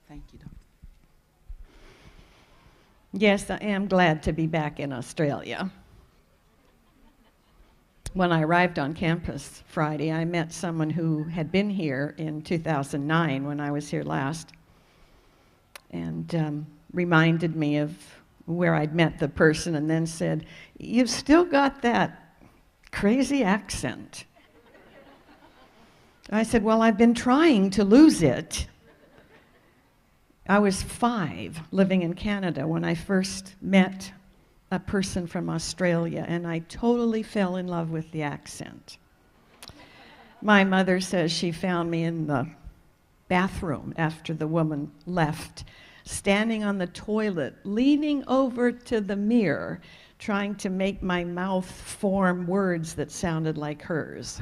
Thank you, Doctor. Yes, I am glad to be back in Australia. When I arrived on campus Friday, I met someone who had been here in 2009 when I was here last, and reminded me of where I'd met the person, and then said, "You've still got that crazy accent." I said, "Well, I've been trying to lose it." I was 5 living in Canada when I first met a person from Australia, and I totally fell in love with the accent. My mother says she found me in the bathroom after the woman left, standing on the toilet, leaning over to the mirror, trying to make my mouth form words that sounded like hers.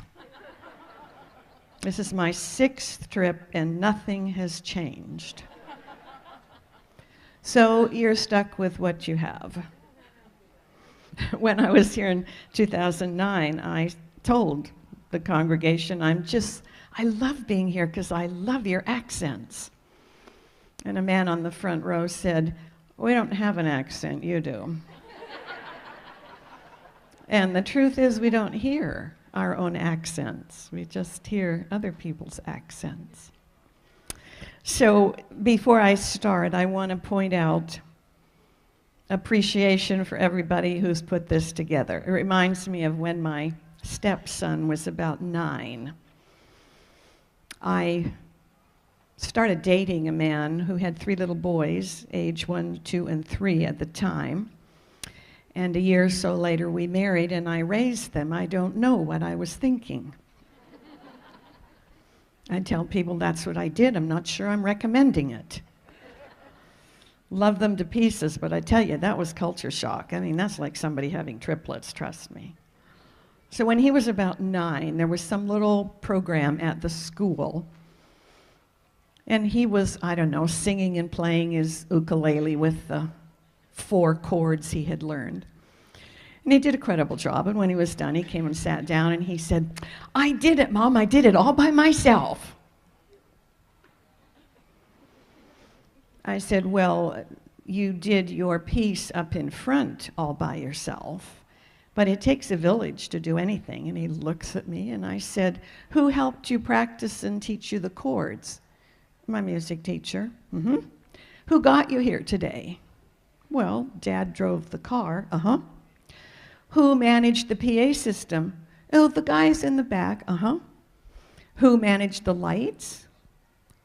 This is my 6th trip, and nothing has changed. So you're stuck with what you have. When I was here in 2009, I told the congregation, I love being here because I love your accents. And a man on the front row said, "We don't have an accent, you do." And the truth is, we don't hear our own accents. We just hear other people's accents. So before I start, I want to point out appreciation for everybody who's put this together. It reminds me of when my stepson was about 9. I started dating a man who had 3 little boys, age 1, 2, and 3 at the time. And a year or so later, we married, and I raised them. I don't know what I was thinking. I tell people that's what I did. I'm not sure I'm recommending it. Love them to pieces, but I tell you, that was culture shock. I mean, that's like somebody having triplets, trust me. So when he was about 9, there was some little program at the school, and he was, I don't know, singing and playing his ukulele with the 4 chords he had learned. And he did a credible job, and when he was done, he came and sat down, and he said, "I did it, Mom, I did it all by myself." I said, "Well, you did your piece up in front all by yourself, but it takes a village to do anything." And he looks at me, and I said, "Who helped you practice and teach you the chords?" "My music teacher." "Mm-hmm. Who got you here today?" "Well, Dad drove the car." "Uh-huh. Who managed the PA system?" "Oh, the guys in the back." "Uh-huh. Who managed the lights?"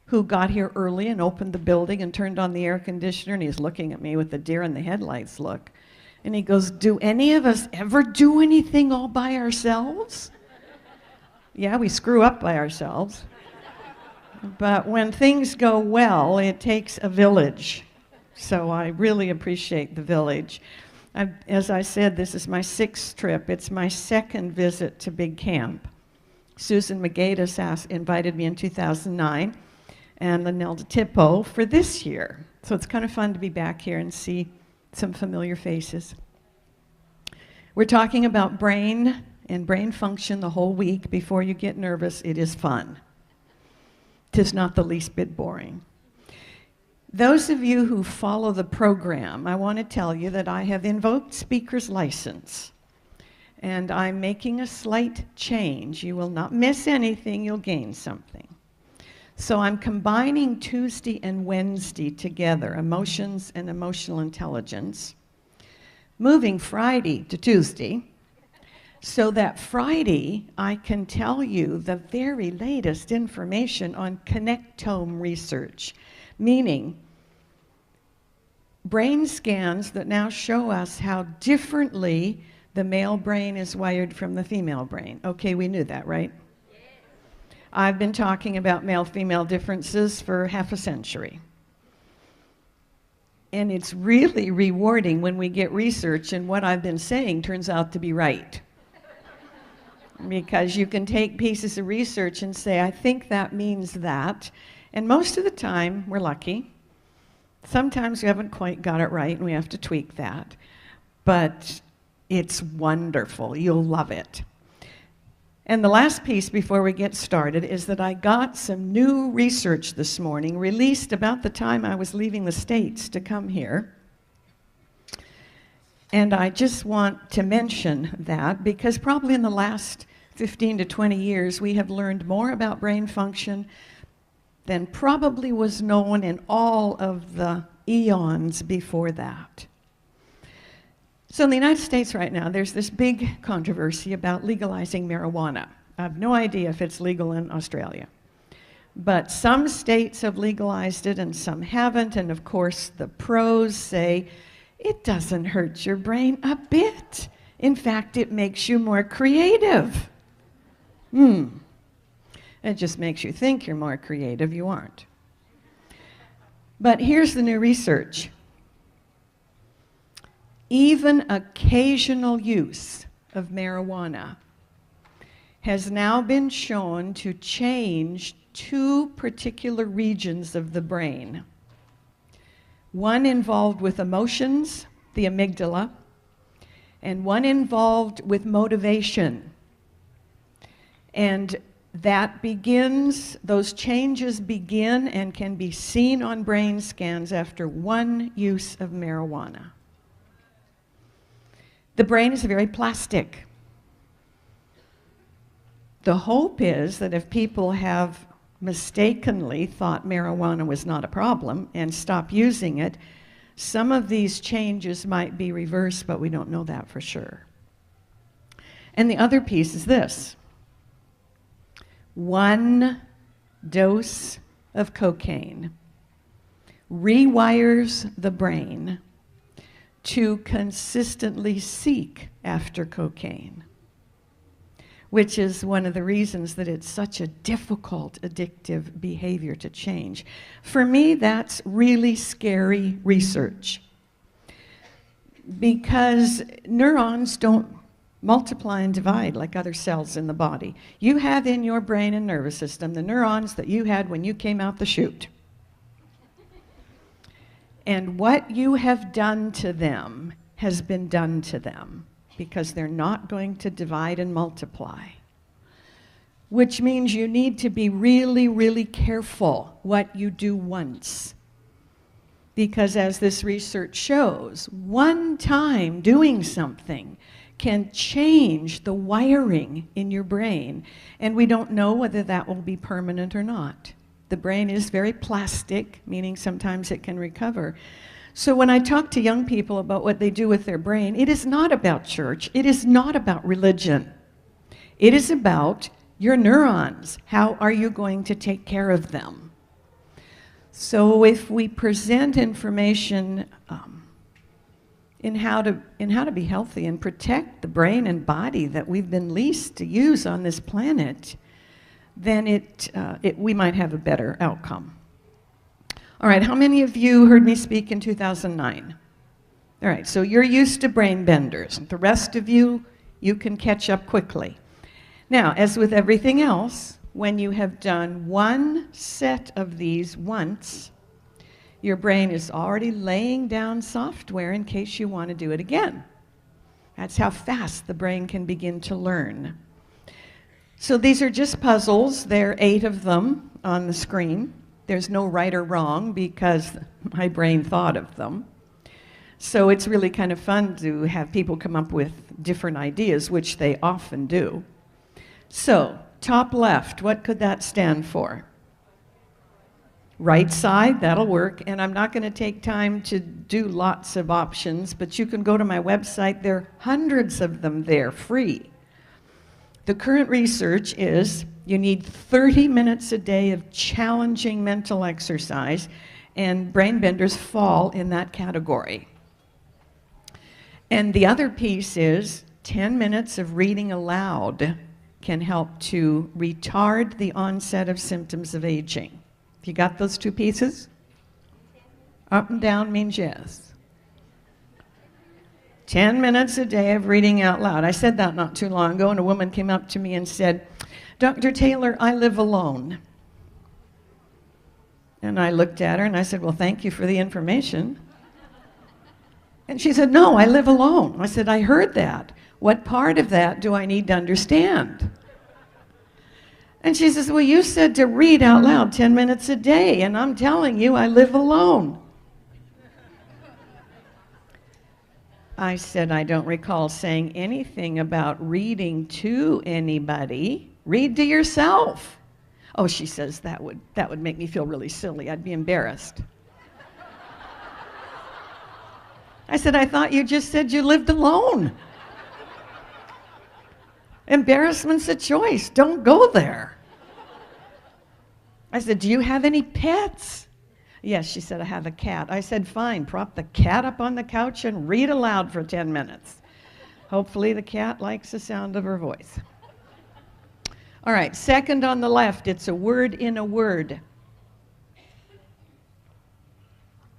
"Who got here early and opened the building and turned on the air conditioner?" And he's looking at me with the deer in the headlights look. And he goes, "Do any of us ever do anything all by ourselves?" Yeah, we screw up by ourselves. But when things go well, it takes a village. So I really appreciate the village. As I said, this is my 6th trip. It's my 2nd visit to Big Camp. Susan McGatus invited me in 2009, and Linelda Tippo for this year. So it's kind of fun to be back here and see some familiar faces. We're talking about brain and brain function the whole week. Before you get nervous, it is fun. 'Tis not the least bit boring. Those of you who follow the program, I want to tell you that I have invoked speaker's license, and I'm making a slight change. You will not miss anything, you'll gain something. So I'm combining Tuesday and Wednesday together, emotions and emotional intelligence, moving Friday to Tuesday, so that Friday I can tell you the very latest information on connectome research, meaning brain scans that now show us how differently the male brain is wired from the female brain. Okay, we knew that, right? Yeah. I've been talking about male-female differences for half a century. And it's really rewarding when we get research and what I've been saying turns out to be right. Because you can take pieces of research and say, I think that means that. And most of the time, we're lucky. Sometimes we haven't quite got it right and we have to tweak that. But it's wonderful. You'll love it. And the last piece before we get started is that I got some new research this morning, released about the time I was leaving the States to come here. And I just want to mention that because probably in the last 15 to 20 years, we have learned more about brain function than probably was known in all of the eons before that. So in the United States right now, there's this big controversy about legalizing marijuana. I have no idea if it's legal in Australia. But some states have legalized it and some haven't. And of course, the pros say, it doesn't hurt your brain a bit. In fact, it makes you more creative. It just makes you think you're more creative. You aren't. But here's the new research. Even occasional use of marijuana has now been shown to change two particular regions of the brain. One involved with emotions, the amygdala, and one involved with motivation. And those changes begin and can be seen on brain scans after one use of marijuana. The brain is very plastic. The hope is that if people have mistakenly thought marijuana was not a problem and stop using it, some of these changes might be reversed, but we don't know that for sure. And the other piece is this. One dose of cocaine rewires the brain to consistently seek after cocaine, which is one of the reasons that it's such a difficult addictive behavior to change. For me, that's really scary research because neurons don't multiply and divide like other cells in the body. You have in your brain and nervous system the neurons that you had when you came out the chute. And what you have done to them has been done to them because they're not going to divide and multiply. Which means you need to be really, really careful what you do once. Because as this research shows, one time doing something can change the wiring in your brain. And we don't know whether that will be permanent or not. The brain is very plastic, meaning sometimes it can recover. So when I talk to young people about what they do with their brain, it is not about church. It is not about religion. It is about your neurons. How are you going to take care of them? So if we present information in how to be healthy and protect the brain and body that we've been leased to use on this planet, then we might have a better outcome. All right, how many of you heard me speak in 2009? All right, so you're used to brain benders. The rest of you can catch up quickly. Now, as with everything else, when you have done one set of these once, your brain is already laying down software in case you want to do it again. That's how fast the brain can begin to learn. So these are just puzzles. There are 8 of them on the screen. There's no right or wrong because my brain thought of them. So it's really kind of fun to have people come up with different ideas, which they often do. So, top left, what could that stand for? Right side, that'll work. And I'm not going to take time to do lots of options, but you can go to my website. There are hundreds of them there, free. The current research is you need 30 minutes a day of challenging mental exercise, and brain benders fall in that category. And the other piece is 10 minutes of reading aloud can help to retard the onset of symptoms of aging. You got those 2 pieces? Up and down means yes. 10 minutes a day of reading out loud. I said that not too long ago, and a woman came up to me and said, Dr. Taylor, I live alone. And I looked at her and I said, well, thank you for the information. And she said, no, I live alone. I said, I heard that. What part of that do I need to understand? And she says, well, you said to read out loud 10 minutes a day, and I'm telling you, I live alone. I said, I don't recall saying anything about reading to anybody. Read to yourself. Oh, she says, that would make me feel really silly. I'd be embarrassed. I said, I thought you just said you lived alone. Embarrassment's a choice. Don't go there. I said, do you have any pets? Yes, she said, I have a cat. I said, fine, prop the cat up on the couch and read aloud for 10 minutes. Hopefully the cat likes the sound of her voice. All right, second on the left, it's a word in a word.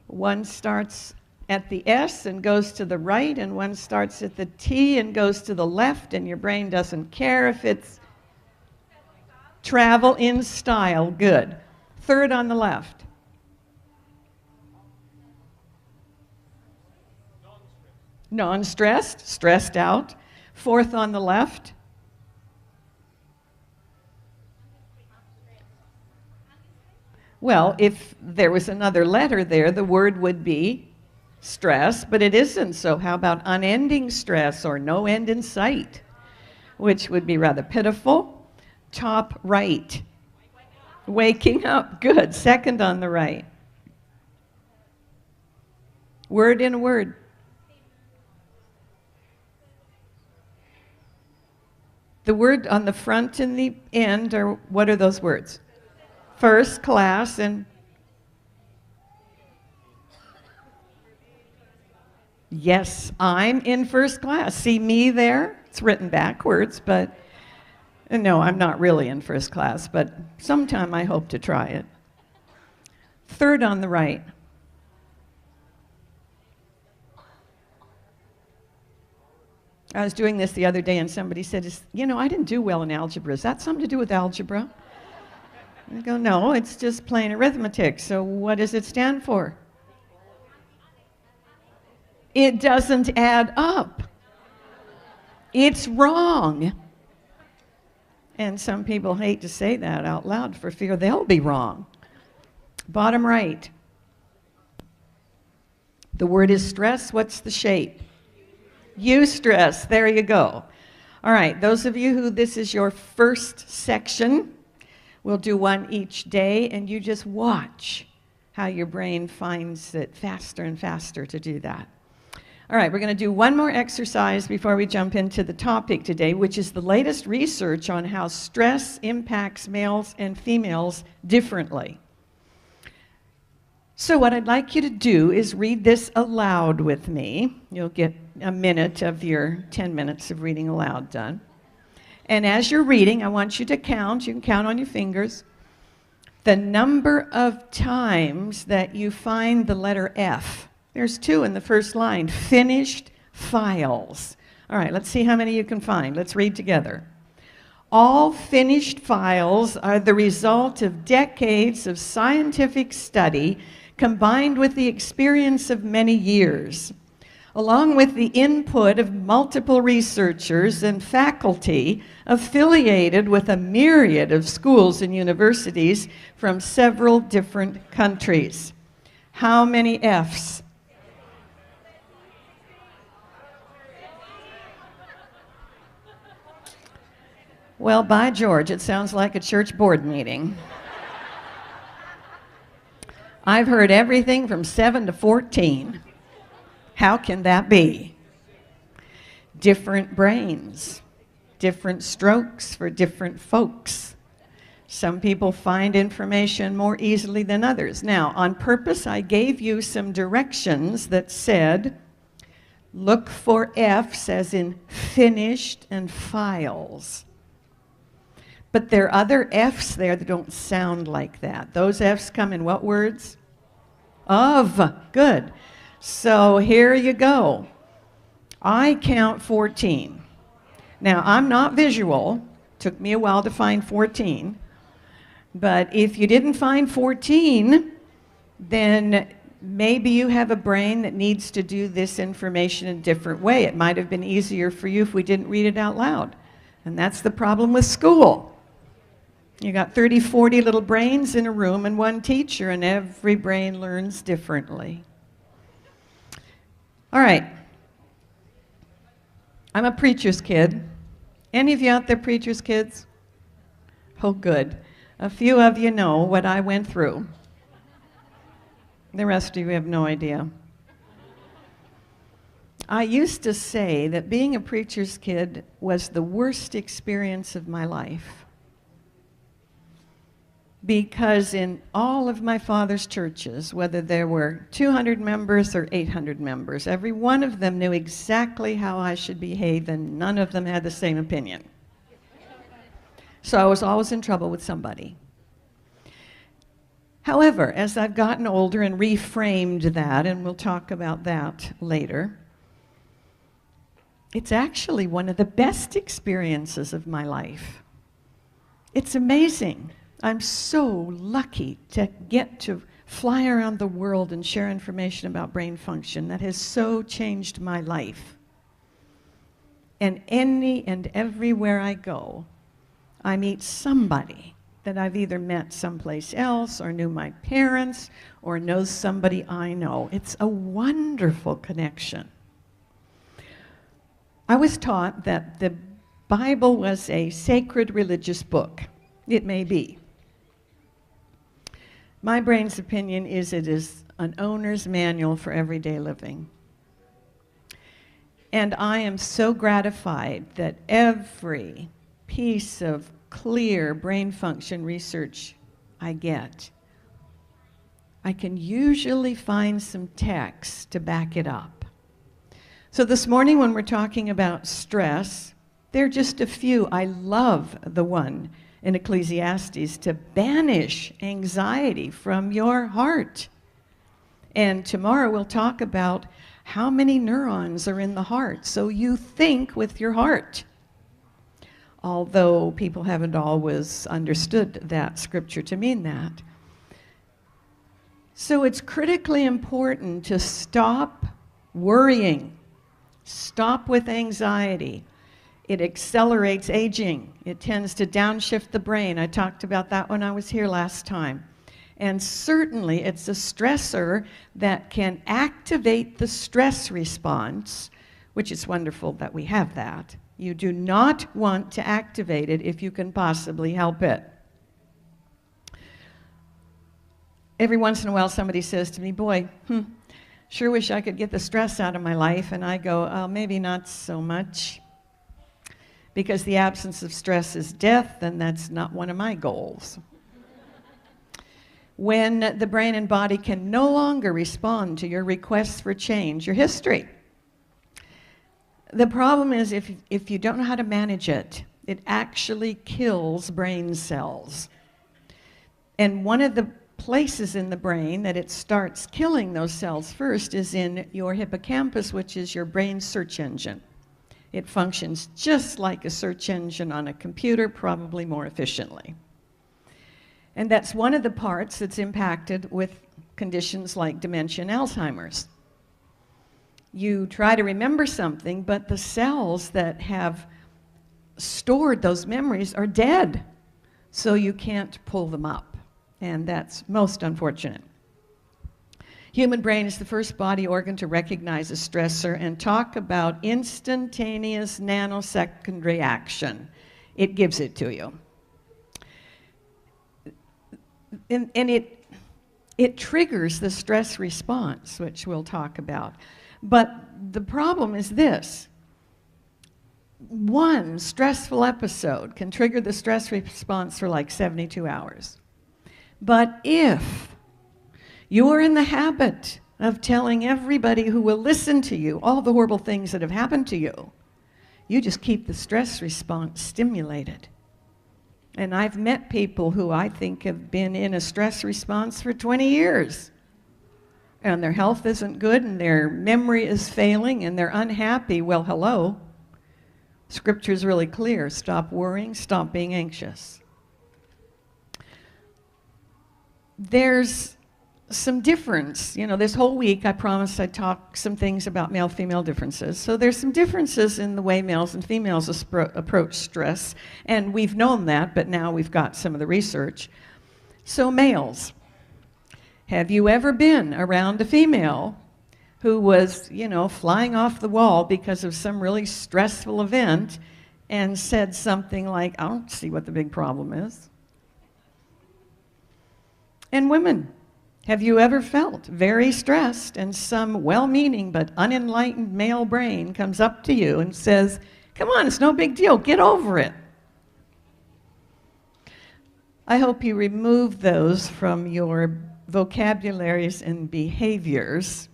One starts at the S and goes to the right, and one starts at the T and goes to the left, and your brain doesn't care if it's travel in style. Good. Third on the left. Non-stressed, stressed out. Fourth on the left. Well, if there was another letter there, the word would be stress, but it isn't. So how about unending stress or no end in sight, which would be rather pitiful. Top right. Waking up. Good. Second on the right. Word in a word. The word on the front and the end are, what are those words? First class and yes, I'm in first class. See me there? It's written backwards, but no, I'm not really in first class, but sometime I hope to try it. Third on the right. I was doing this the other day and somebody said, you know, I didn't do well in algebra. Is that something to do with algebra? I go, no, it's just plain arithmetic. So what does it stand for? It doesn't add up. It's wrong. And some people hate to say that out loud for fear they'll be wrong. Bottom right. The word is stress. What's the shape? Eustress. There you go. All right, those of you who this is your first section, we'll do one each day, and you just watch how your brain finds it faster and faster to do that. All right, we're going to do one more exercise before we jump into the topic today, which is the latest research on how stress impacts males and females differently. So what I'd like you to do is read this aloud with me. You'll get a minute of your 10 minutes of reading aloud done. And as you're reading, I want you to count, you can count on your fingers, the number of times that you find the letter F. There's 2 in the first line, finished files. All right, let's see how many you can find. Let's read together. All finished files are the result of decades of scientific study combined with the experience of many years, along with the input of multiple researchers and faculty affiliated with a myriad of schools and universities from several different countries. How many F's? Well, by George, it sounds like a church board meeting. I've heard everything from 7 to 14. How can that be? Different brains, different strokes for different folks. Some people find information more easily than others. Now, on purpose, I gave you some directions that said, look for F's as in finished and files. But there are other F's there that don't sound like that. Those F's come in what words? Of. Good. So here you go. I count 14. Now, I'm not visual. Took me a while to find 14. But if you didn't find 14, then maybe you have a brain that needs to do this information in a different way. It might have been easier for you if we didn't read it out loud. And that's the problem with school. You got 30, 40 little brains in a room and one teacher, and every brain learns differently. All right. I'm a preacher's kid. Any of you out there preacher's kids? Oh, good. A few of you know what I went through. The rest of you have no idea. I used to say that being a preacher's kid was the worst experience of my life, because in all of my father's churches, whether there were 200 members or 800 members, every one of them knew exactly how I should behave, and none of them had the same opinion. So I was always in trouble with somebody. However, as I've gotten older and reframed that, and we'll talk about that later, it's actually one of the best experiences of my life. It's amazing. I'm so lucky to get to fly around the world and share information about brain function that has so changed my life. And any and everywhere I go, I meet somebody that I've either met someplace else or knew my parents or knows somebody I know. It's a wonderful connection. I was taught that the Bible was a sacred religious book. It may be. My brain's opinion is it is an owner's manual for everyday living. And I am so gratified that every piece of clear brain function research I get, I can usually find some text to back it up. So this morning when we're talking about stress, there are just a few. I love the one in Ecclesiastes to banish anxiety from your heart. And tomorrow we'll talk about how many neurons are in the heart, so you think with your heart. Although people haven't always understood that scripture to mean that. So it's critically important to stop worrying. Stop with anxiety. It accelerates aging. It tends to downshift the brain. I talked about that when I was here last time. And certainly it's a stressor that can activate the stress response, which is wonderful that we have that. You do not want to activate it if you can possibly help it. Every once in a while somebody says to me, boy, sure wish I could get the stress out of my life. And I go, oh, maybe not so much. Because the absence of stress is death, and that's not one of my goals. When the brain and body can no longer respond to your requests for change, your history. The problem is if you don't know how to manage it, it actually kills brain cells. And one of the places in the brain that it starts killing those cells first is in your hippocampus, which is your brain search engine. It functions just like a search engine on a computer, probably more efficiently. And that's one of the parts that's impacted with conditions like dementia and Alzheimer's. You try to remember something, but the cells that have stored those memories are dead, so you can't pull them up. And that's most unfortunate. Human brain is the first body organ to recognize a stressor and talk about instantaneous nanosecond reaction. It gives it to you. And it triggers the stress response, which we'll talk about. But the problem is this. One stressful episode can trigger the stress response for like 72 hours. But if you are in the habit of telling everybody who will listen to you all the horrible things that have happened to you, you just keep the stress response stimulated. And I've met people who I think have been in a stress response for 20 years. And their health isn't good, and their memory is failing, and they're unhappy. Well, hello. Scripture's really clear. Stop worrying, stop being anxious. There's some difference. You know, this whole week I promised I'd talk some things about male-female differences. So there's some differences in the way males and females approach stress, and we've known that, but now we've got some of the research. So males, have you ever been around a female who was, you know, flying off the wall because of some really stressful event and said something like, I don't see what the big problem is? And women, have you ever felt very stressed and some well-meaning but unenlightened male brain comes up to you and says, come on, it's no big deal, get over it? I hope you remove those from your vocabularies and behaviors,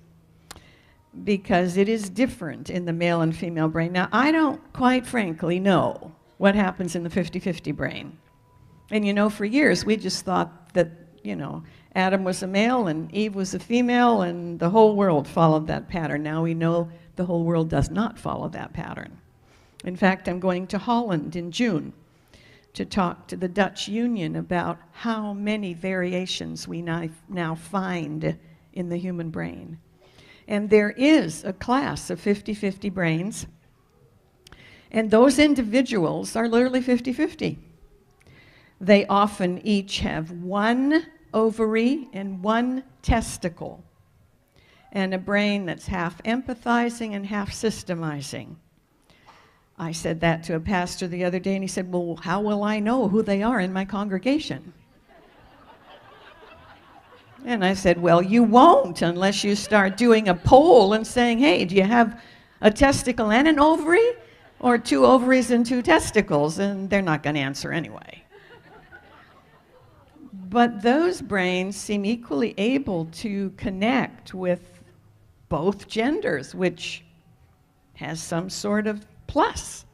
because it is different in the male and female brain. Now, I don't quite frankly know what happens in the 50-50 brain. And you know, for years we just thought that, you know, Adam was a male and Eve was a female and the whole world followed that pattern. Now we know the whole world does not follow that pattern. In fact, I'm going to Holland in June to talk to the Dutch Union about how many variations we now find in the human brain. And there is a class of 50-50 brains, and those individuals are literally 50-50. They often each have one ovary and one testicle, and a brain that's half empathizing and half systemizing. I said that to a pastor the other day, and he said, well, how will I know who they are in my congregation? And I said, well, you won't unless you start doing a poll and saying, hey, do you have a testicle and an ovary, or 2 ovaries and 2 testicles? And they're not going to answer anyway. But those brains seem equally able to connect with both genders, which has some sort of plus.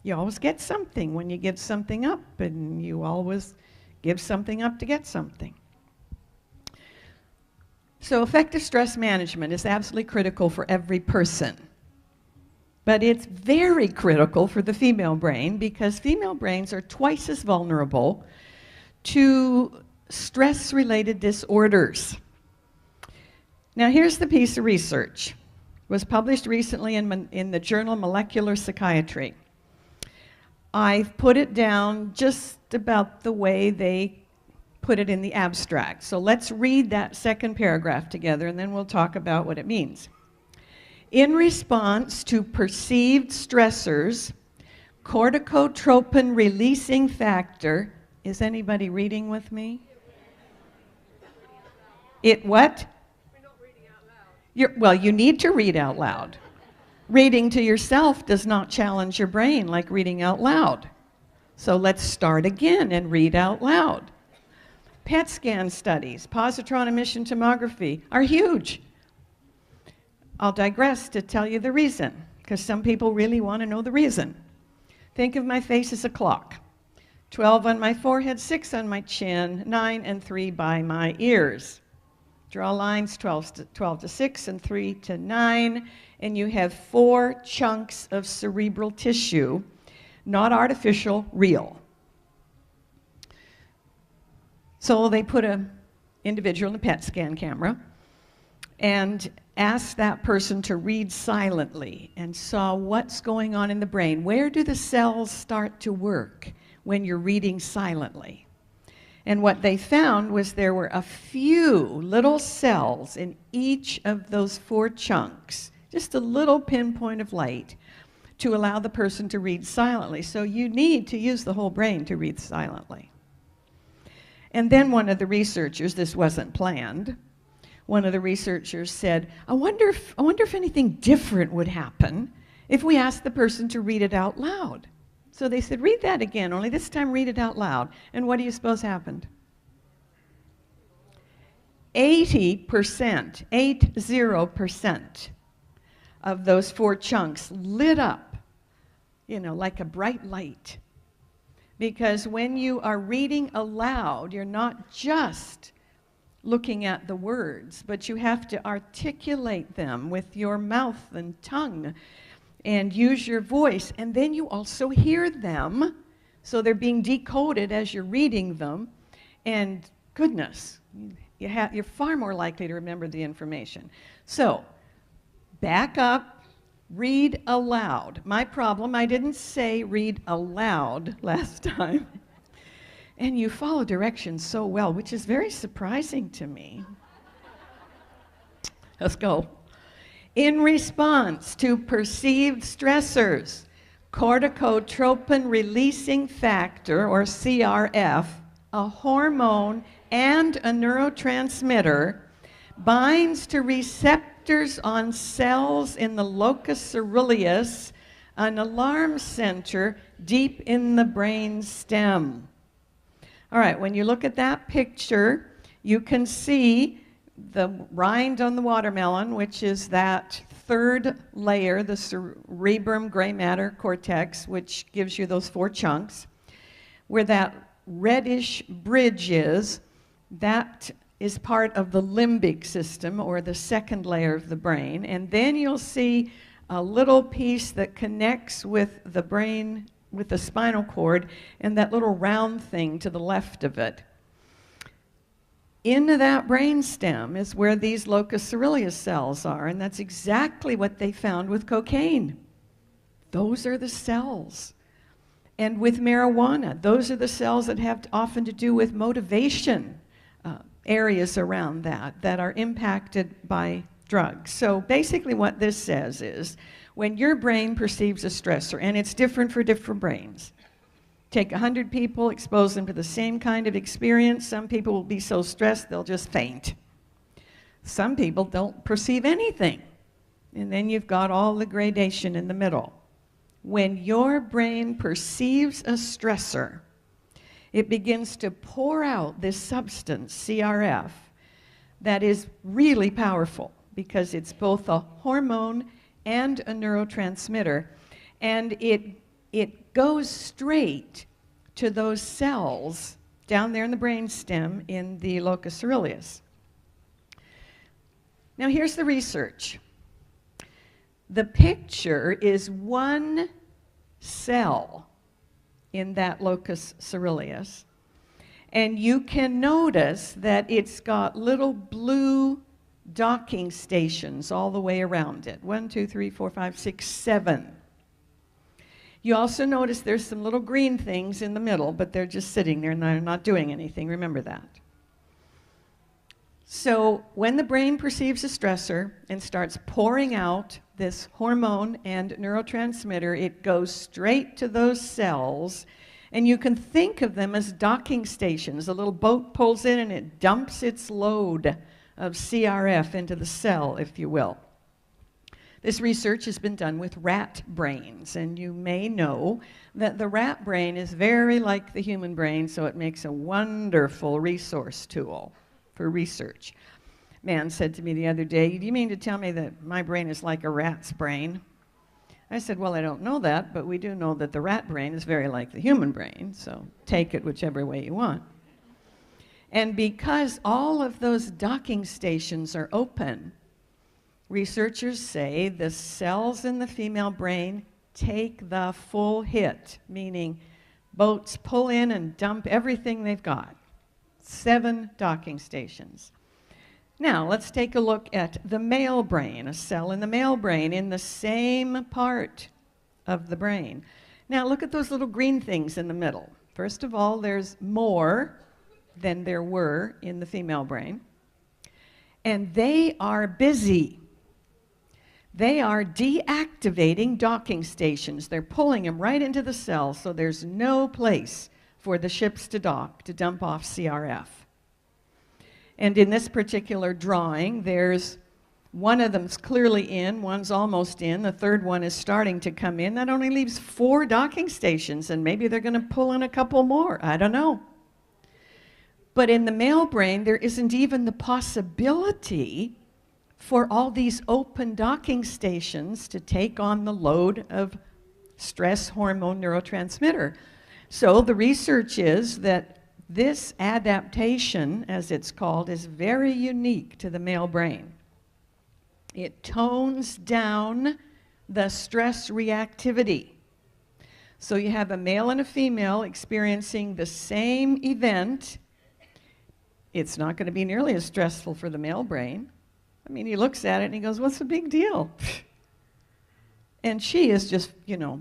You always get something when you give something up, and you always give something up to get something. So effective stress management is absolutely critical for every person. But it's very critical for the female brain, because female brains are twice as vulnerable to stress-related disorders. Now here's the piece of research. It was published recently in the journal Molecular Psychiatry. I've put it down just about the way they put it in the abstract. So let's read that second paragraph together, and then we'll talk about what it means. In response to perceived stressors, corticotropin releasing factor, is anybody reading with me? It what? We're not reading out loud. Well, you need to read out loud. Reading to yourself does not challenge your brain like reading out loud. So let's start again and read out loud. PET scan studies, positron emission tomography, are huge. I'll digress to tell you the reason, because some people really want to know the reason. Think of my face as a clock. 12 on my forehead, 6 on my chin, 9 and 3 by my ears. Draw lines 12 to 6 and 3 to 9, and you have 4 chunks of cerebral tissue, not artificial, real. So they put an individual in a PET scan camera and asked that person to read silently, and saw what's going on in the brain. Where do the cells start to work when you're reading silently? And what they found was there were a few little cells in each of those 4 chunks, just a little pinpoint of light, to allow the person to read silently. So you need to use the whole brain to read silently. And then one of the researchers, this wasn't planned, one of the researchers said, I wonder if anything different would happen if we asked the person to read it out loud. So they said, read that again, only this time read it out loud. And what do you suppose happened? 80%, 80% of those 4 chunks lit up, you know, like a bright light. Because when you are reading aloud, you're not just looking at the words, but you have to articulate them with your mouth and tongue and use your voice, and then you also hear them, so they're being decoded as you're reading them, and goodness, you're far more likely to remember the information. So, back up, read aloud. My problem, I didn't say read aloud last time. And you follow directions so well, which is very surprising to me. Let's go. In response to perceived stressors, corticotropin releasing factor, or CRF, a hormone and a neurotransmitter, binds to receptors on cells in the locus coeruleus, an alarm center deep in the brain stem. All right, when you look at that picture, you can see the rind on the watermelon, which is that third layer, the cerebrum, gray matter, cortex, which gives you those 4 chunks. Where that reddish bridge is, that is part of the limbic system, or the second layer of the brain. And then you'll see a little piece that connects with the brain, with the spinal cord, and that little round thing to the left of it. Into that brain stem is where these locus coeruleus cells are, and that's exactly what they found with cocaine. Those are the cells. And with marijuana, those are the cells that have often to do with motivation, areas around that are impacted by drugs. So basically what this says is, when your brain perceives a stressor, and it's different for different brains, take 100 people, expose them to the same kind of experience. Some people will be so stressed they'll just faint. Some people don't perceive anything. And then you've got all the gradation in the middle. When your brain perceives a stressor, it begins to pour out this substance, CRF, that is really powerful because it's both a hormone and a neurotransmitter. And it goes straight to those cells down there in the brain stem in the locus coeruleus. Now here's the research. The picture is one cell in that locus coeruleus, and you can notice that it's got little blue docking stations all the way around it. 1, 2, 3, 4, 5, 6, 7. You also notice there's some little green things in the middle, but they're just sitting there and they're not doing anything. Remember that. So when the brain perceives a stressor and starts pouring out this hormone and neurotransmitter, it goes straight to those cells, and you can think of them as docking stations. A little boat pulls in and it dumps its load of CRF into the cell, if you will. This research has been done with rat brains, and you may know that the rat brain is very like the human brain, so it makes a wonderful resource tool for research. Man said to me the other day, "Do you mean to tell me that my brain is like a rat's brain?" I said, "Well, I don't know that, but we do know that the rat brain is very like the human brain, so take it whichever way you want." And because all of those docking stations are open, researchers say the cells in the female brain take the full hit, meaning boats pull in and dump everything they've got. 7 docking stations. Now, let's take a look at the male brain, a cell in the male brain in the same part of the brain. Now, look at those little green things in the middle. First of all, there's more than there were in the female brain. And they are busy. They are deactivating docking stations. They're pulling them right into the cell, so there's no place for the ships to dock, to dump off CRF. And in this particular drawing, there's one of them's clearly in, one's almost in, the third one is starting to come in. That only leaves 4 docking stations, and maybe they're going to pull in a couple more. I don't know. But in the male brain, there isn't even the possibility for all these open docking stations to take on the load of stress hormone neurotransmitter. So the research is that this adaptation, as it's called, is very unique to the male brain. It tones down the stress reactivity. So you have a male and a female experiencing the same event It's not going to be nearly as stressful for the male brain. I mean, he looks at it and he goes, what's the big deal? And she is just,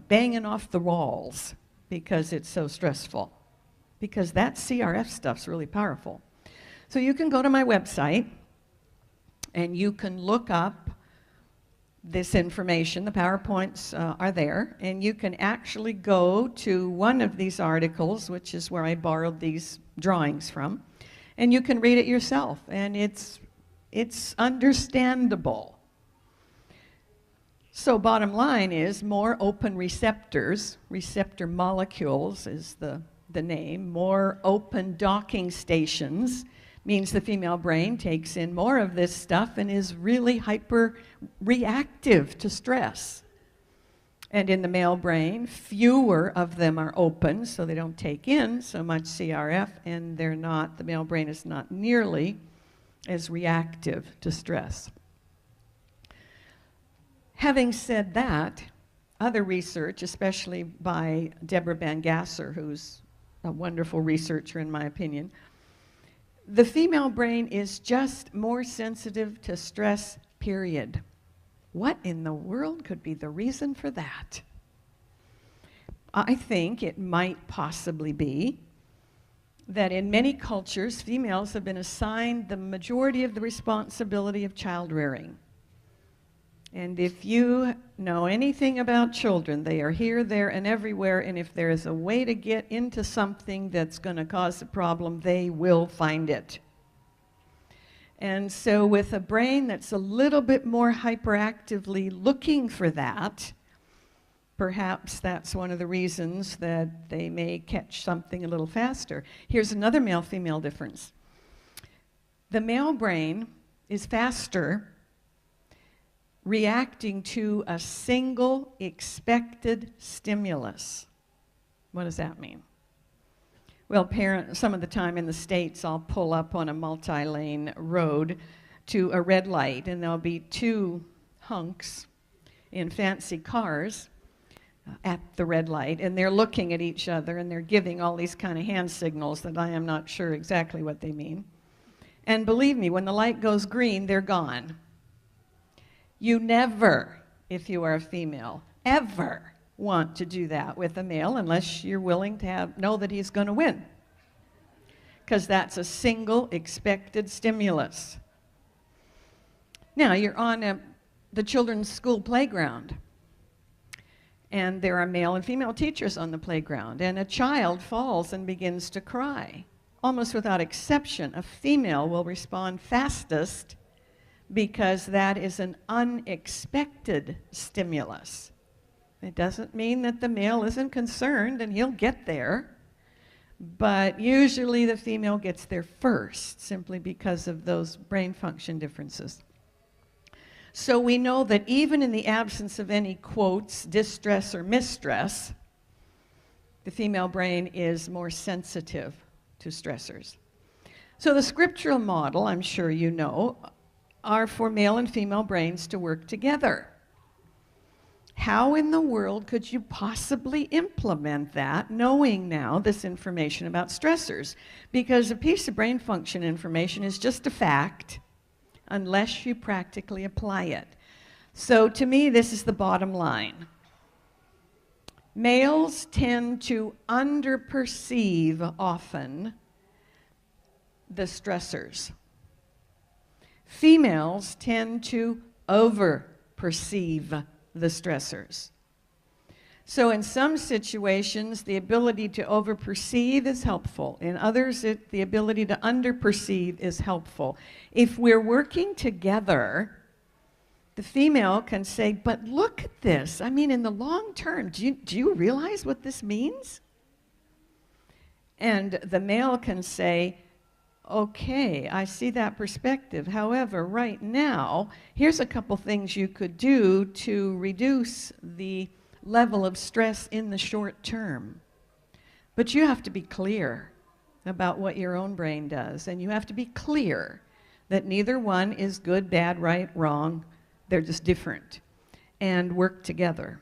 banging off the walls because it's so stressful. Because that CRF stuff's really powerful. So you can go to my website and you can look up this information. The PowerPoints are there. And you can actually go to one of these articles, which is where I borrowed these drawings from. And you can read it yourself. And it's understandable. So bottom line is more open receptors, receptor molecules is the name, more open docking stations means the female brain takes in more of this stuff and is really hyper reactive to stress. And in the male brain, fewer of them are open, so they don't take in so much CRF, and the male brain is not nearly as reactive to stress. Having said that, other research, especially by Deborah Bangasser, who's a wonderful researcher in my opinion, the female brain is just more sensitive to stress, period. What in the world could be the reason for that? I think it might possibly be that in many cultures, females have been assigned the majority of the responsibility of child rearing. And if you know anything about children, they are here, there, and everywhere, and if there is a way to get into something that's going to cause a problem, they will find it. And so with a brain that's a little bit more hyperactively looking for that, perhaps that's one of the reasons that they may catch something a little faster. Here's another male-female difference. The male brain is faster reacting to a single expected stimulus. What does that mean? Well, some of the time in the States, I'll pull up on a multi-lane road to a red light, and there'll be two hunks in fancy cars at the red light, and they're looking at each other, and they're giving all these kind of hand signals that I am not sure exactly what they mean. And believe me, when the light goes green, they're gone. You never, if you are a female, ever want to do that with a male unless you're willing to know that he's going to win. Because that's a single expected stimulus. Now, you're on the children's school playground, and there are male and female teachers on the playground, and a child falls and begins to cry. Almost without exception, a female will respond fastest because that is an unexpected stimulus. It doesn't mean that the male isn't concerned, and he'll get there, but usually the female gets there first, simply because of those brain function differences. So we know that even in the absence of any, quotes, distress or mistress, the female brain is more sensitive to stressors. So the scriptural model, I'm sure you know, are for male and female brains to work together. How in the world could you possibly implement that, knowing now this information about stressors? Because a piece of brain function information is just a fact unless you practically apply it. So to me, this is the bottom line. Males tend to underperceive often the stressors. Females tend to over-perceive the stressors. So in some situations, the ability to over-perceive is helpful. In others, the ability to under-perceive is helpful. If we're working together, the female can say, but look at this. I mean, in the long term, do you realize what this means? And the male can say, okay, I see that perspective. However, right now, here's a couple things you could do to reduce the level of stress in the short term. But you have to be clear about what your own brain does, and you have to be clear that neither one is good, bad, right, wrong. They're just different, and work together.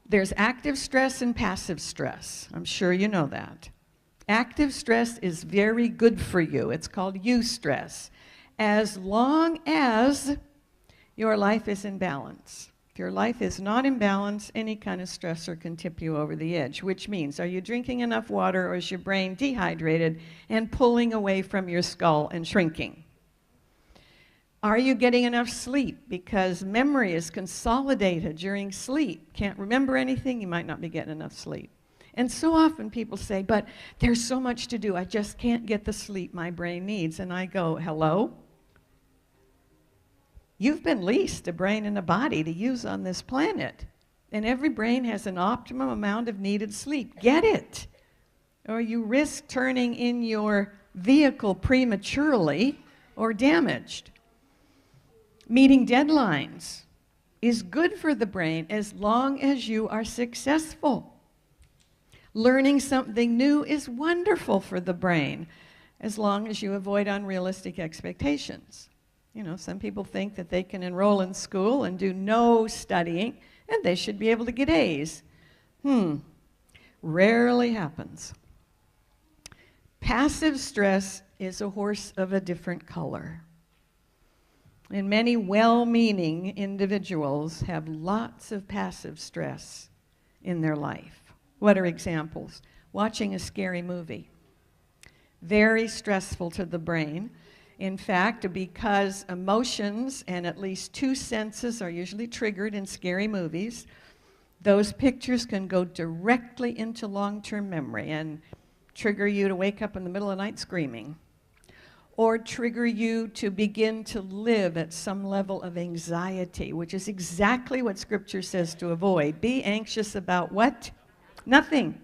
There's active stress and passive stress. I'm sure you know that. Active stress is very good for you. It's called eustress, as long as your life is in balance. If your life is not in balance, any kind of stressor can tip you over the edge, which means, are you drinking enough water, or is your brain dehydrated and pulling away from your skull and shrinking? Are you getting enough sleep? Because memory is consolidated during sleep. Can't remember anything, you might not be getting enough sleep. And so often people say, but there's so much to do, I just can't get the sleep my brain needs. And I go, hello? You've been leased a brain and a body to use on this planet. And every brain has an optimum amount of needed sleep. Get it. Or you risk turning in your vehicle prematurely or damaged. Meeting deadlines is good for the brain as long as you are successful. Learning something new is wonderful for the brain as long as you avoid unrealistic expectations. You know, some people think that they can enroll in school and do no studying and they should be able to get A's. Rarely happens. Passive stress is a horse of a different color. And many well-meaning individuals have lots of passive stress in their life. What are examples? Watching a scary movie. Very stressful to the brain. In fact, because emotions and at least 2 senses are usually triggered in scary movies, those pictures can go directly into long-term memory and trigger you to wake up in the middle of the night screaming, or trigger you to begin to live at some level of anxiety, which is exactly what Scripture says to avoid. Be anxious about what? Nothing.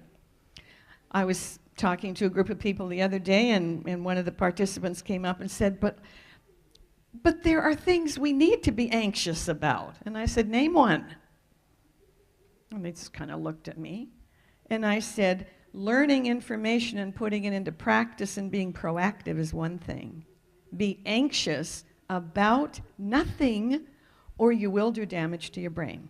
I was talking to a group of people the other day, and one of the participants came up and said, but there are things we need to be anxious about. And I said, name one. And they just kind of looked at me. And I said, learning information and putting it into practice and being proactive is one thing. Be anxious about nothing, or you will do damage to your brain.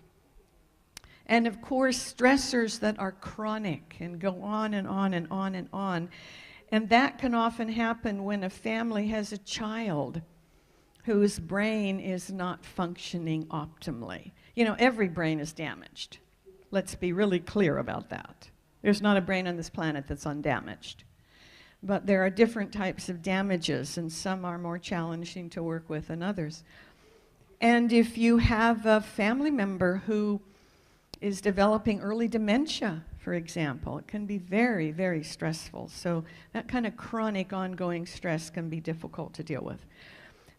And of course, stressors that are chronic and go on and on and on and on. And that can often happen when a family has a child whose brain is not functioning optimally. You know, every brain is damaged. Let's be really clear about that. There's not a brain on this planet that's undamaged. But there are different types of damages, and some are more challenging to work with than others. And if you have a family member who is developing early dementia, for example, it can be very, very stressful. So that kind of chronic ongoing stress can be difficult to deal with.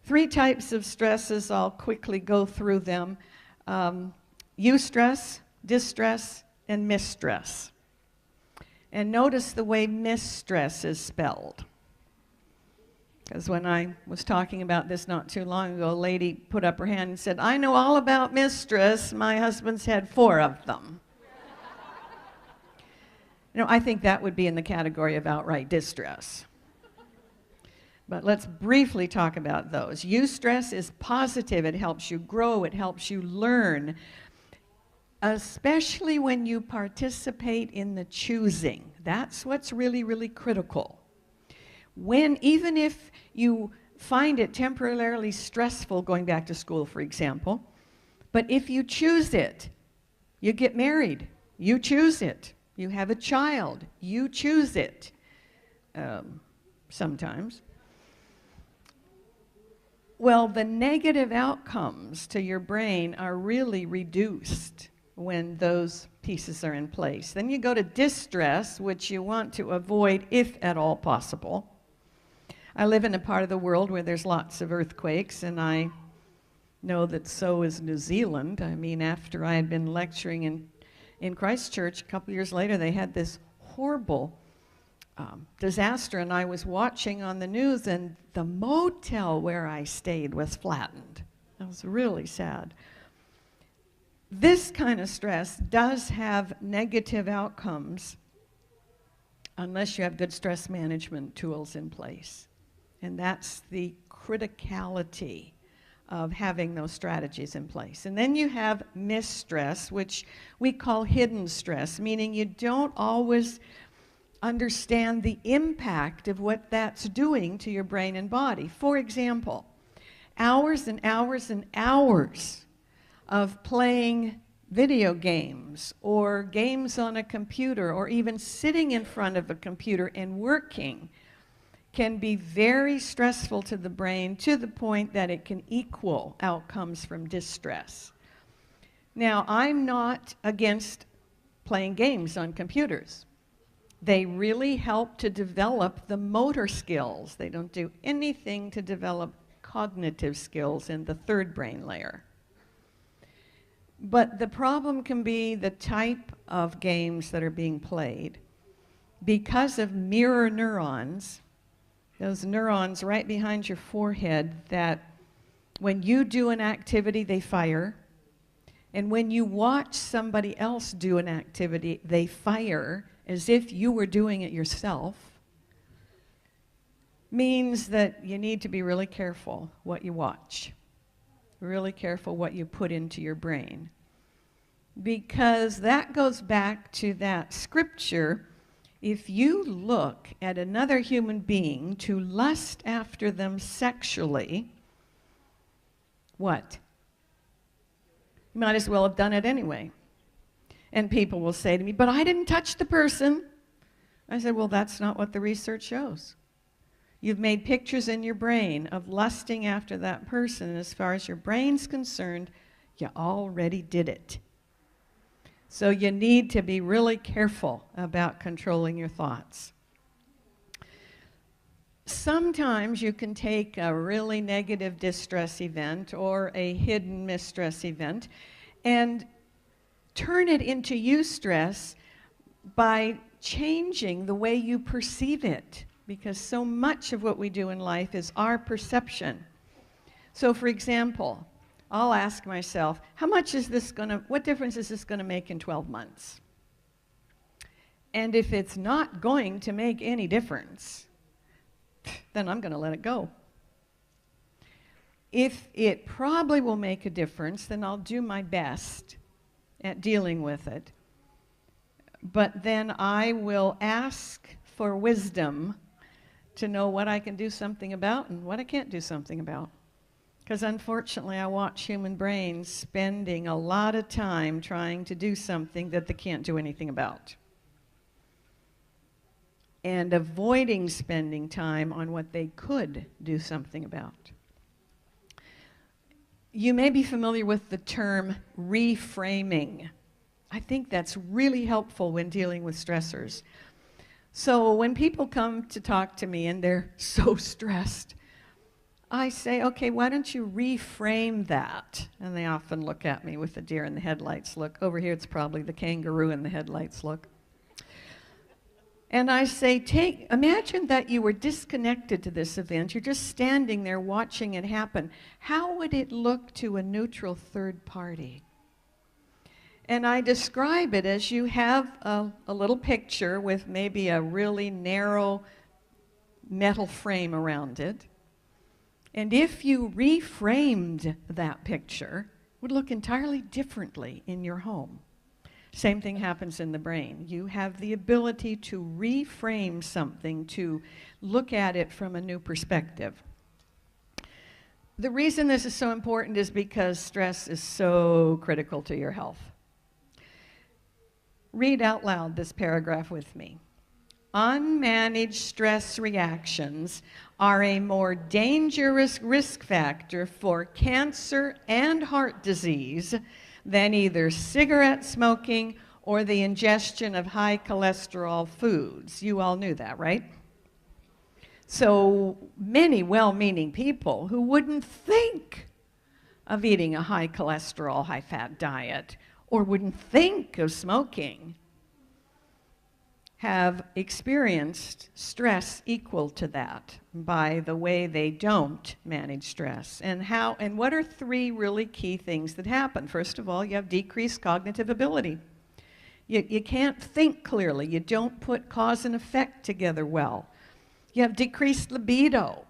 3 types of stresses, I'll quickly go through them. Eustress, distress, and mistress. And notice the way mistress is spelled. Because when I was talking about this not too long ago, a lady put up her hand and said, I know all about mistress. My husband's had 4 of them. You know, I think that would be in the category of outright distress. But let's briefly talk about those. Eustress is positive. It helps you grow. It helps you learn, especially when you participate in the choosing. That's what's really, really critical. Even if you find it temporarily stressful going back to school, for example, but if you choose it, you get married, you choose it, you have a child, you choose it, sometimes. Well, the negative outcomes to your brain are really reduced when those pieces are in place. Then you go to distress, which you want to avoid if at all possible. I live in a part of the world where there's lots of earthquakes, and I know that so is New Zealand. I mean, after I had been lecturing in Christchurch, a couple years later, they had this horrible disaster, and I was watching on the news, and the motel where I stayed was flattened. That was really sad. This kind of stress does have negative outcomes unless you have good stress management tools in place. And that's the criticality of having those strategies in place. And then you have mistress, which we call hidden stress, meaning you don't always understand the impact of what that's doing to your brain and body. For example, hours and hours and hours of playing video games or games on a computer or even sitting in front of a computer and working can be very stressful to the brain, to the point that it can equal outcomes from distress. Now, I'm not against playing games on computers. They really help to develop the motor skills. They don't do anything to develop cognitive skills in the third brain layer. But the problem can be the type of games that are being played. Because of mirror neurons, those neurons right behind your forehead that when you do an activity, they fire. And when you watch somebody else do an activity, they fire as if you were doing it yourself, means that you need to be really careful what you watch, really careful what you put into your brain. Because that goes back to that scripture. If you look at another human being to lust after them sexually, what? You might as well have done it anyway. And people will say to me, but I didn't touch the person. I said, well, that's not what the research shows. You've made pictures in your brain of lusting after that person, and as far as your brain's concerned, you already did it. So you need to be really careful about controlling your thoughts. Sometimes you can take a really negative distress event or a hidden mistress event and turn it into eustress by changing the way you perceive it, because so much of what we do in life is our perception. So for example, I'll ask myself, what difference is this going to make in 12 months? And if it's not going to make any difference, then I'm going to let it go. If it probably will make a difference, then I'll do my best at dealing with it. But then I will ask for wisdom to know what I can do something about and what I can't do something about. Because unfortunately, I watch human brains spending a lot of time trying to do something that they can't do anything about, and avoiding spending time on what they could do something about. You may be familiar with the term reframing. I think that's really helpful when dealing with stressors. So when people come to talk to me and they're so stressed, I say, okay, why don't you reframe that? And they often look at me with the deer in the headlights look. Over here, it's probably the kangaroo in the headlights look. And I say, imagine that you were disconnected to this event. You're just standing there watching it happen. How would it look to a neutral third party? And I describe it as you have a little picture with maybe a really narrow metal frame around it. And if you reframed that picture, it would look entirely differently in your home. Same thing happens in the brain. You have the ability to reframe something, to look at it from a new perspective. The reason this is so important is because stress is so critical to your health. Read out loud this paragraph with me. Unmanaged stress reactions are a more dangerous risk factor for cancer and heart disease than either cigarette smoking or the ingestion of high cholesterol foods. You all knew that, right? So many well-meaning people who wouldn't think of eating a high cholesterol, high fat diet, or wouldn't think of smoking, have experienced stress equal to that by the way they don't manage stress. And what are three really key things that happen? First of all, you have decreased cognitive ability. You can't think clearly. You don't put cause and effect together well. You have decreased libido.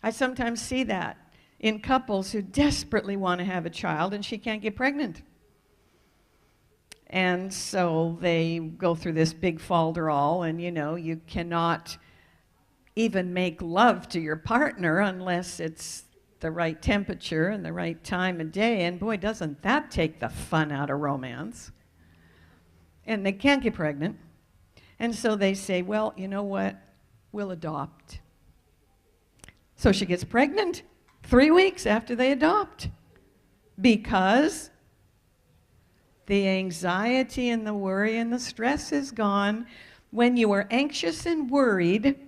I sometimes see that in couples who desperately want to have a child and she can't get pregnant. And so they go through this big falderall, and you cannot even make love to your partner unless it's the right temperature and the right time of day. And boy, doesn't that take the fun out of romance. And they can't get pregnant. And so they say, well, you know what? We'll adopt. So she gets pregnant 3 weeks after they adopt because the anxiety and the worry and the stress is gone. When you are anxious and worried,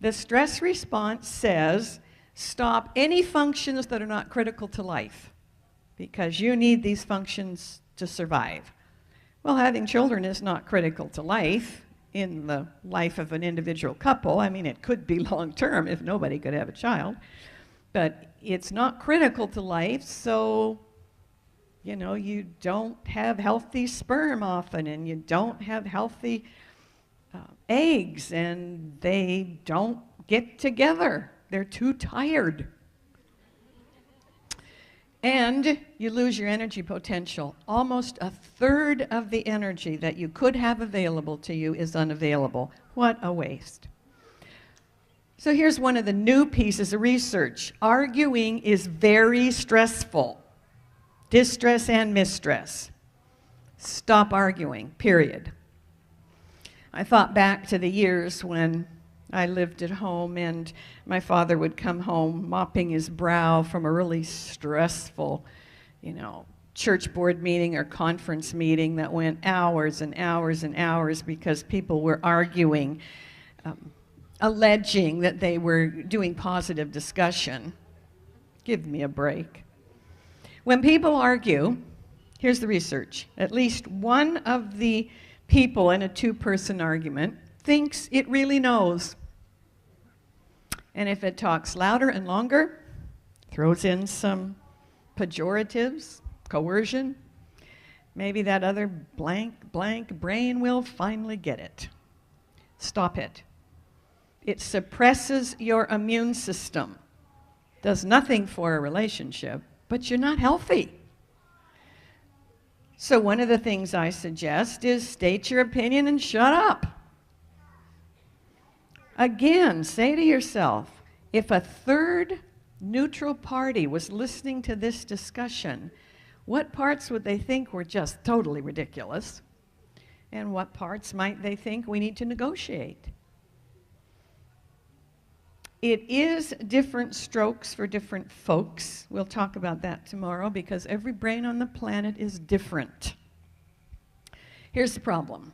the stress response says, stop any functions that are not critical to life because you need these functions to survive. Well, having children is not critical to life in the life of an individual couple. I mean, it could be long term if nobody could have a child, but it's not critical to life, so you don't have healthy sperm often, and you don't have healthy eggs, and they don't get together. They're too tired. And you lose your energy potential. Almost a third of the energy that you could have available to you is unavailable. What a waste. So here's one of the new pieces of research. Arguing is very stressful. Distress and mistress. Stop arguing, period. I thought back to the years when I lived at home and my father would come home mopping his brow from a really stressful, church board meeting or conference meeting that went hours and hours and hours because people were arguing, alleging that they were doing positive discussion. Give me a break. When people argue, here's the research. At least one of the people in a two-person argument thinks it really knows. And if it talks louder and longer, throws in some pejoratives, coercion, maybe that other blank brain will finally get it. Stop it. It suppresses your immune system. Does nothing for a relationship, but you're not healthy. So one of the things I suggest is state your opinion and shut up. Again, say to yourself, if a third neutral party was listening to this discussion, what parts would they think were just totally ridiculous? And what parts might they think we need to negotiate? It is different strokes for different folks. We'll talk about that tomorrow because every brain on the planet is different. Here's the problem.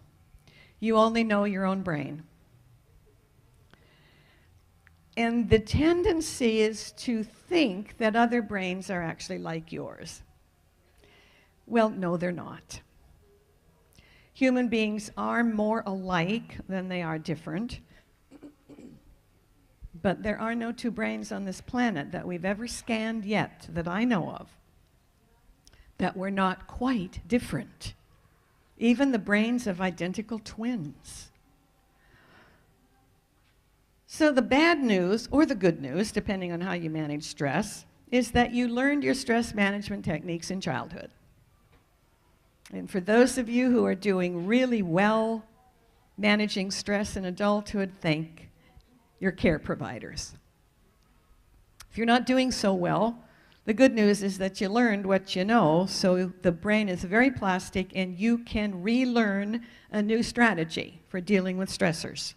You only know your own brain. And the tendency is to think that other brains are actually like yours. Well, no, they're not. Human beings are more alike than they are different. But there are no two brains on this planet that we've ever scanned yet, that I know of, that were not quite different. Even the brains of identical twins. So the bad news, or the good news, depending on how you manage stress, is that you learned your stress management techniques in childhood. And for those of you who are doing really well managing stress in adulthood, thank your care providers. If you're not doing so well, the good news is that you learned what you know, so the brain is very plastic and you can relearn a new strategy for dealing with stressors.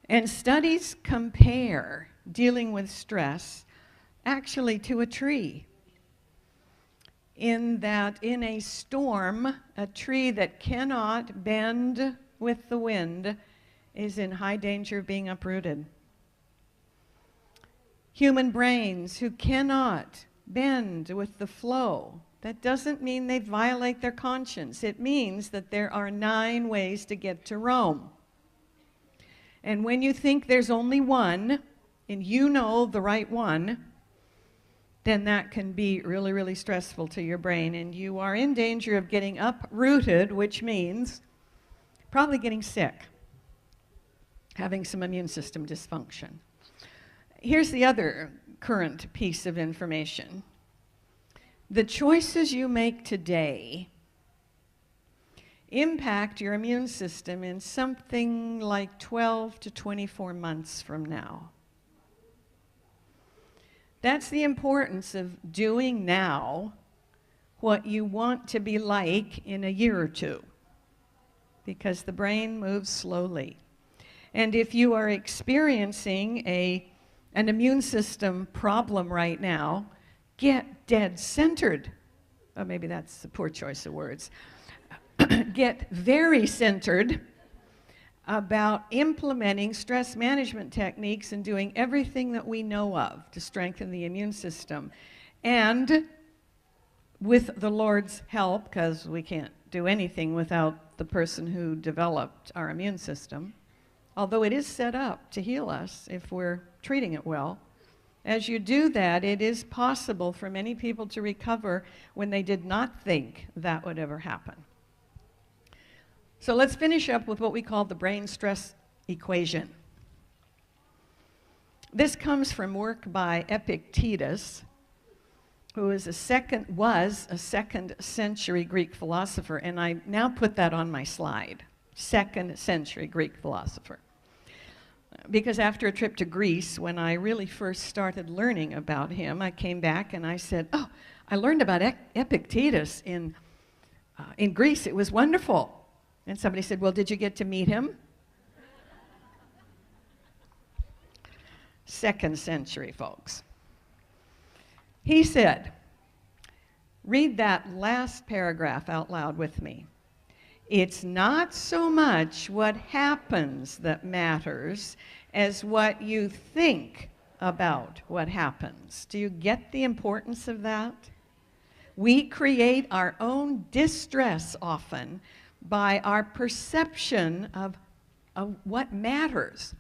And studies compare dealing with stress actually to a tree. In that in a storm, a tree that cannot bend with the wind is in high danger of being uprooted. Human brains who cannot bend with the flow, that doesn't mean they violate their conscience. It means that there are 9 ways to get to Rome. And when you think there's only one, and you know the right one, then that can be really, really stressful to your brain, and you are in danger of getting uprooted, which means probably getting sick, having some immune system dysfunction. Here's the other current piece of information. The choices you make today impact your immune system in something like 12 to 24 months from now. That's the importance of doing now what you want to be like in a year or two, because the brain moves slowly. And if you are experiencing an immune system problem right now, get dead centered. Oh, maybe that's a poor choice of words. Get very centered about implementing stress management techniques and doing everything that we know of to strengthen the immune system. And with the Lord's help, because we can't do anything without the person who developed our immune system, although it is set up to heal us if we're treating it well. As you do that, it is possible for many people to recover when they did not think that would ever happen. So let's finish up with what we call the brain stress equation. This comes from work by Epictetus, who was a second century Greek philosopher, and I now put that on my slide, 2nd century Greek philosopher. Because after a trip to Greece, when I really first started learning about him, I came back and I said, oh, I learned about Epictetus in Greece. It was wonderful. And somebody said, well, did you get to meet him? 2nd century, folks. He said, read that last paragraph out loud with me. It's not so much what happens that matters as what you think about what happens. Do you get the importance of that? We create our own distress often by our perception of what matters.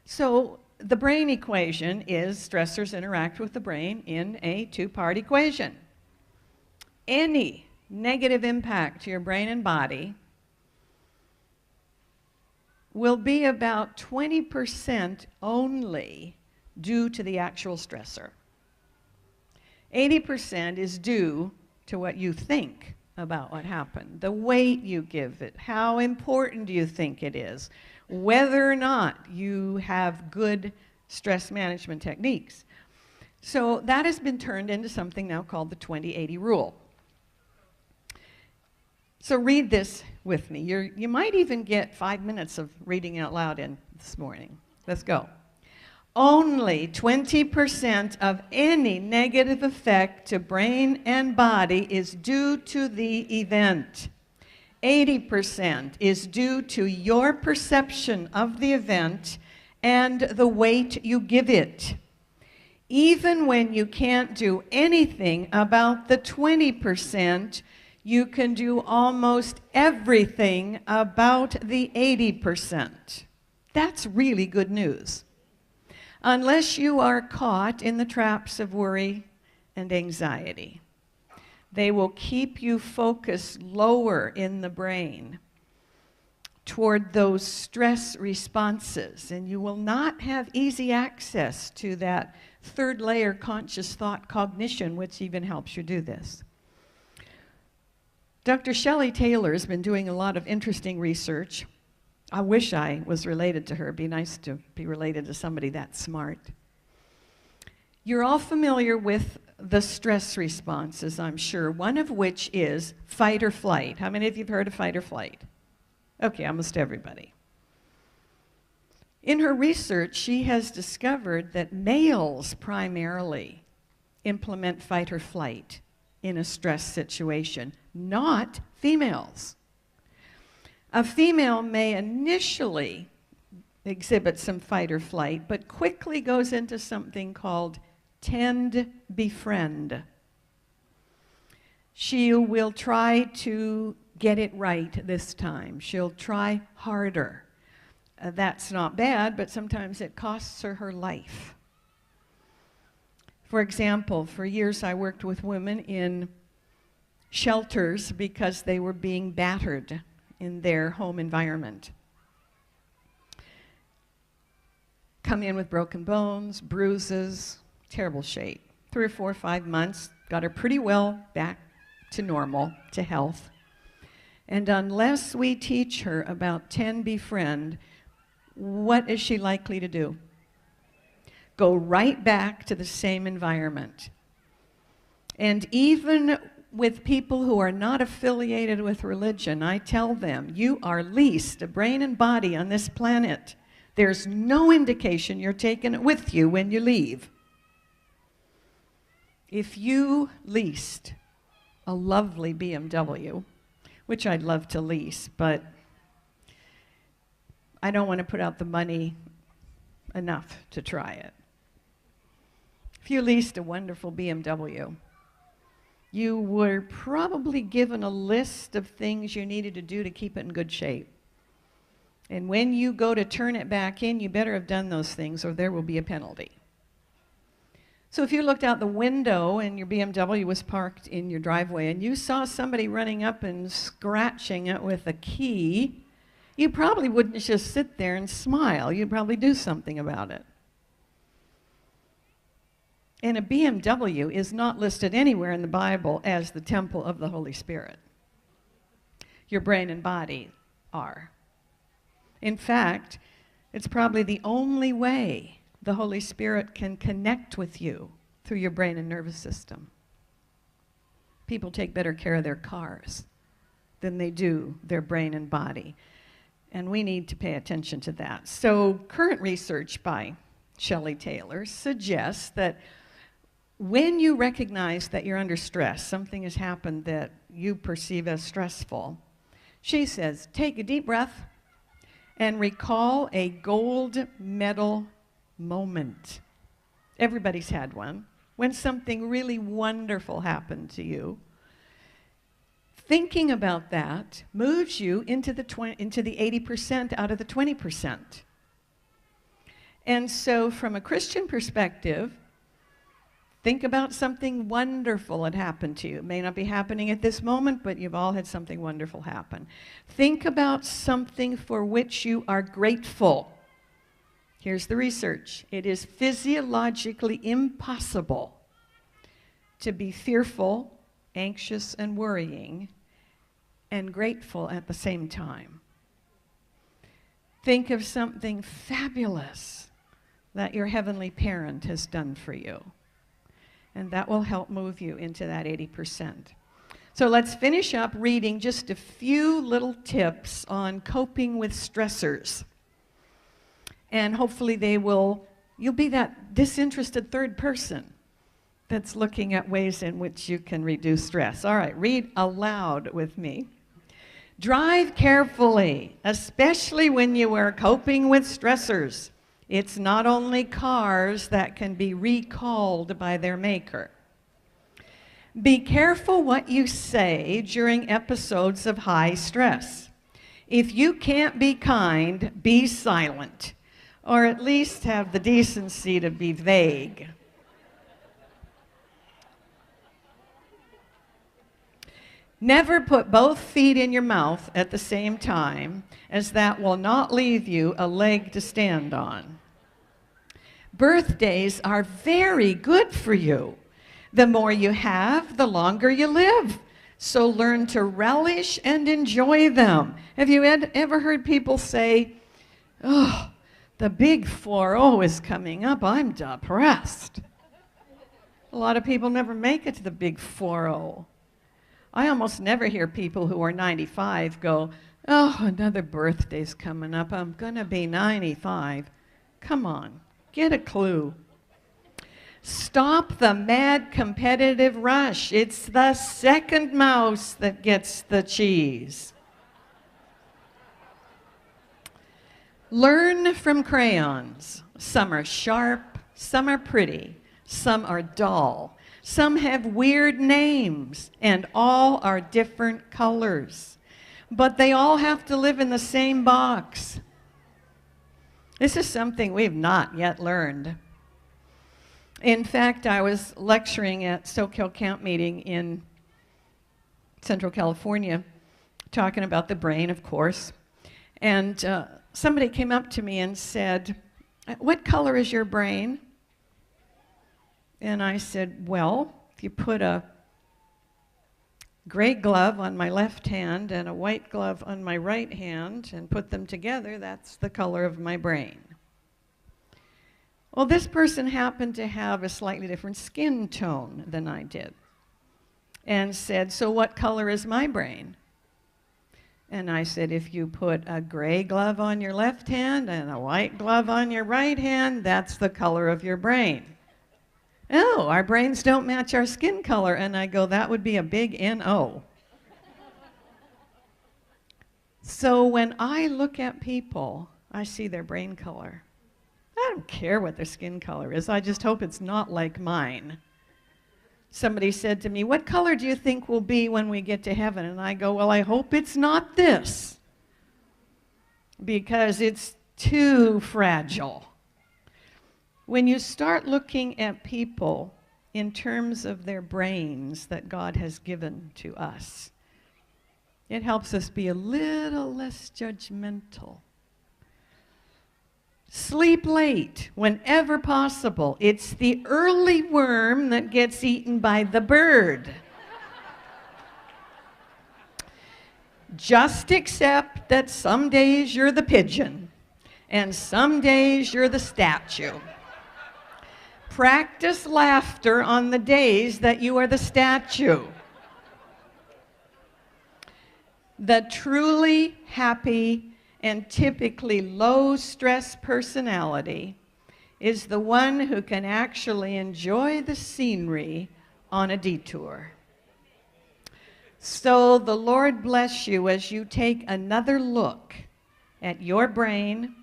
So the brain equation is stressors interact with the brain in a two-part equation. Any negative impact to your brain and body will be about 20% only due to the actual stressor. 80% is due to what you think about what happened, the weight you give it, how important do you think it is, whether or not you have good stress management techniques. So that has been turned into something now called the 20-80 rule. So read this with me. You might even get 5 minutes of reading out loud in this morning. Let's go. Only 20% of any negative effect to brain and body is due to the event. 80% is due to your perception of the event and the weight you give it. Even when you can't do anything about the 20%, you can do almost everything about the 80%. That's really good news. Unless you are caught in the traps of worry and anxiety. They will keep you focused lower in the brain toward those stress responses, and you will not have easy access to that third layer conscious thought cognition, which even helps you do this. Dr. Shelley Taylor has been doing a lot of interesting research. I wish I was related to her. It'd be nice to be related to somebody that smart. You're all familiar with the stress responses, I'm sure, one of which is fight or flight. How many of you have heard of fight or flight? Okay, almost everybody. In her research, she has discovered that males primarily implement fight or flight in a stress situation, not females. A female may initially exhibit some fight or flight, but quickly goes into something called tend, befriend. She will try to get it right this time. She'll try harder. That's not bad, but sometimes it costs her her life. For example, for years I worked with women in shelters because they were being battered in their home environment. Come in with broken bones, bruises, terrible shape. 3 or 4 or 5 months, got her pretty well back to normal, to health. And unless we teach her about 10 befriend, what is she likely to do? Go right back to the same environment. And even with people who are not affiliated with religion, I tell them, you are leased a brain and body on this planet. There's no indication you're taking it with you when you leave. If you leased a lovely BMW, which I'd love to lease, but I don't want to put out the money enough to try it. If you leased a wonderful BMW, you were probably given a list of things you needed to do to keep it in good shape. And when you go to turn it back in, you better have done those things or there will be a penalty. So if you looked out the window and your BMW was parked in your driveway and you saw somebody running up and scratching it with a key, you probably wouldn't just sit there and smile. You'd probably do something about it. And a BMW is not listed anywhere in the Bible as the temple of the Holy Spirit. Your brain and body are. In fact, it's probably the only way the Holy Spirit can connect with you through your brain and nervous system. People take better care of their cars than they do their brain and body. And we need to pay attention to that. So current research by Shelley Taylor suggests that when you recognize that you're under stress, something has happened that you perceive as stressful, she says, take a deep breath and recall a gold medal moment. Everybody's had one. When something really wonderful happened to you, thinking about that moves you into the 80% out of the 20%. And so from a Christian perspective, think about something wonderful that happened to you. It may not be happening at this moment, but you've all had something wonderful happen. Think about something for which you are grateful. Here's the research. It is physiologically impossible to be fearful, anxious, and worrying, and grateful at the same time. Think of something fabulous that your heavenly parent has done for you. And that will help move you into that 80%. So let's finish up reading just a few little tips on coping with stressors. And hopefully you'll be that disinterested third person that's looking at ways in which you can reduce stress. All right, read aloud with me. Drive carefully, especially when you are coping with stressors. It's not only cars that can be recalled by their maker. Be careful what you say during episodes of high stress. If you can't be kind, be silent, or at least have the decency to be vague. Never put both feet in your mouth at the same time, as that will not leave you a leg to stand on. Birthdays are very good for you. The more you have, the longer you live. So learn to relish and enjoy them. Have you ever heard people say, oh, the big 4-0 is coming up, I'm depressed. A lot of people never make it to the big 4-0. I almost never hear people who are 95 go, oh, another birthday's coming up, I'm gonna be 95. Come on, get a clue. Stop the mad competitive rush. It's the second mouse that gets the cheese. Learn from crayons. Some are sharp, some are pretty, some are dull. Some have weird names, and all are different colors. But they all have to live in the same box. This is something we've not yet learned. In fact, I was lecturing at SoCal Camp Meeting in Central California, talking about the brain, of course. And somebody came up to me and said, what color is your brain? And I said, well, if you put a gray glove on my left hand and a white glove on my right hand and put them together, that's the color of my brain. Well, this person happened to have a slightly different skin tone than I did and said, so what color is my brain? And I said, if you put a gray glove on your left hand and a white glove on your right hand, that's the color of your brain. Oh, our brains don't match our skin color. And I go, that would be a big N-O. So when I look at people, I see their brain color. I don't care what their skin color is. I just hope it's not like mine. Somebody said to me, what color do you think we'll be when we get to heaven? And I go, well, I hope it's not this, because it's too fragile. When you start looking at people in terms of their brains that God has given to us, it helps us be a little less judgmental. Sleep late whenever possible. It's the early worm that gets eaten by the bird. Just accept that some days you're the pigeon and some days you're the statue. Practice laughter on the days that you are the statue. The truly happy and typically low-stress personality is the one who can actually enjoy the scenery on a detour. So the Lord bless you as you take another look at your brain,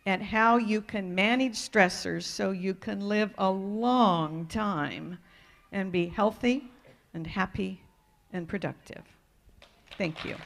at how you can manage stressors so you can live a long time and be healthy and happy and productive. Thank you.